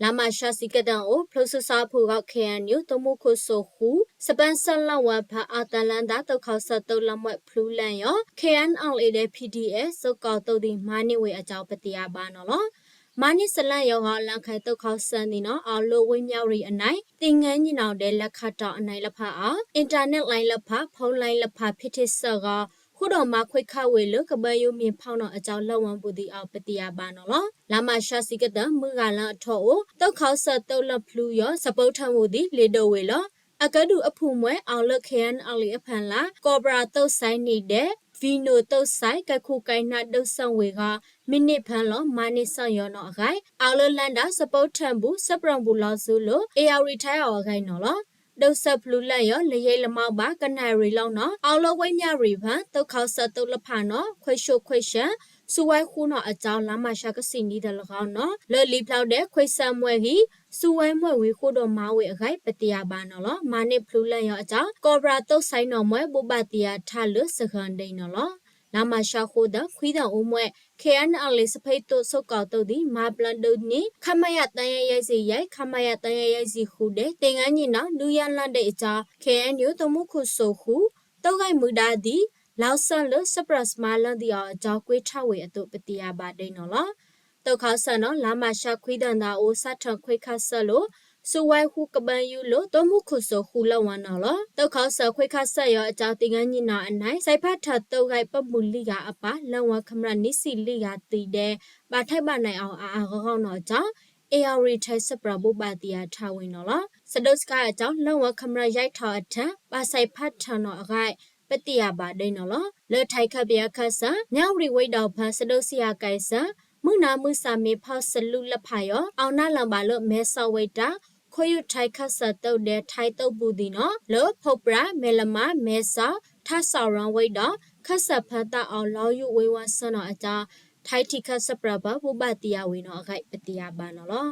လာမရှာစီကတန်အိုဖလိုဆဆာဖူကခဲအန်ယူတမှုခုဆိုခုစပန်ဆန်လဝဖာအာတလန်ဒါတောက်ခေါဆတ်တုလမွဲ့ဖလူလန်ယော KNLA တဲ့ PDS စောကောတုတ်ဒီမာနိဝေအကြောင်းပတိယပါနော်လောမာနိစလန်ယောဟာလန်ခိုင်တုတ်ခေါဆန်ဒီနော်အလိုဝင်းမြောက်ရီအနိုင်တင်ငန်းညနောင်တဲ့လက်ခတ်တော်အနိုင်လဖအားအင်တာနက်လိုင်းလဖဖုန်းလိုင်းလဖဖြစ်ဖြစ်ဆော့ကခုတော်မှာခွိခဝေလကပယုမြင်ဖောင်းတော့အကြောင်းလောက်ဝံပူဒီအောင်ပတိယပါနော်လောလာမရှာစီကတမူကလန်အထောတောက်ခေါဆတ်တုတ်လဖလူယောစပုတ်ထမှုဒီလေတော်ဝေလောအကဒူအဖူမွဲအောင်လခဲန်အောင်လီအဖန်လာကောဘရာတုတ်ဆိုင်နေတဲ့ဗီနိုတုတ်ဆိုင်ကခုကိုင်းနာဒုတ်ဆန်ဝေကမိနစ်ဖန်လောမာနိဆော့ယောနော်အခိုင်အောင်လလန်ဒါစပုတ်ထံဘူးစပရံဘူးလောစုလို့အေယာရီထိုင်အောင်အခိုင်နော်လောဒုတ်ဆပ်ဖလူလက်ရောလေရိလမောက်ပါကနရီလောင်းနော်အောင်လဝိမြရီဖန်တုတ်ခေါဆတ်တုတ်လဖန်နော်ခွေရှုခွေရှန်စူဝဲခုနော်အကြောင်းလာမရှာကစီနီတယ်လကောင်းနော်လေလီဖလောက်တဲ့ခွေဆမ်မွဲကြီးစူဝဲမွဲဝေခုတော်မာဝေအခိုင်ပတိယပါနော်လောမာနိဖလူလက်ရောအကြောင်းကောဘရာတုတ်ဆိုင်နော်မွဲဘူပတိယထလစကန်ဒိန်နော်လောလာမရှာခိုဒခွီးတော်ဦးမွဲ KNL စဖိတ်တုတ်ဆုတ်ကောက်တုတ်ဒီမာပလန်တုတ်နီခမယတန်ရရိုက်စီရိုက်ခမယတန်ရရိုက်စီခုတဲ့တင်ငန်းကြီးနော်လူရလန့်တဲ့အကြောင်း KNU တမှုခုဆိုခုတောက်ကိုင်မူဒါဒီလောက်ဆန်လစပရစမာလန်ဒီအကြောင်းကွေးထဝေအတုပတိယပါဒိန်နော်လောတောက်ခါဆန်နော်လာမရှာခွီးတန်တာအိုစထခွေခါဆလို့စဝဲခုကပန်ယူလို့တမှုခုဆိုခုလဝနလောတောက်ခါဆခွေခါဆက်ရောအကြောင်းတင်ငန်းကြီးနာအနိုင်စိုက်ဖတ်ထတုတ်ကိုင်ပမှုလိကအပါလန်ဝခမရနိစီလိကတီတဲ့ပါထိုက်ပါနိုင်အောင်အာကောင်းတော့ကြောင့်ARI ထိုက်စပရဘုပါတီယာထဝင်နော်လားစဒုစကအကြောင်းလောဝခမရရိုက်ထော်အထံပါဆိုင်ဖတ်ထနော်အခိုင်ပတိယပါဒိနော်လားလေထိုက်ခပြခဆာညောင်ရီဝိတ်တော်ဖန်စဒုစီယာကိုင်ဆာမုနာမှုစာမေဖောက်စလူလက်ဖာယောအောင်နာလံပါလို့မဲဆောဝိတ်တာခွေယူထိုက်ခဆတ်တုတ်တဲ့ထိုက်တုတ်ပူဒီနော်လောဖုတ်ပရာမဲလမမဲဆောထဆောရန်ဝိတ်တော့ခဆတ်ဖတ်တာအောင်လောယူဝေဝဆနော်အကြောင်းထိုက်တိခဆပရဘဘုပတိယဝေနော်အခိုက်ပတိယပါနော်လော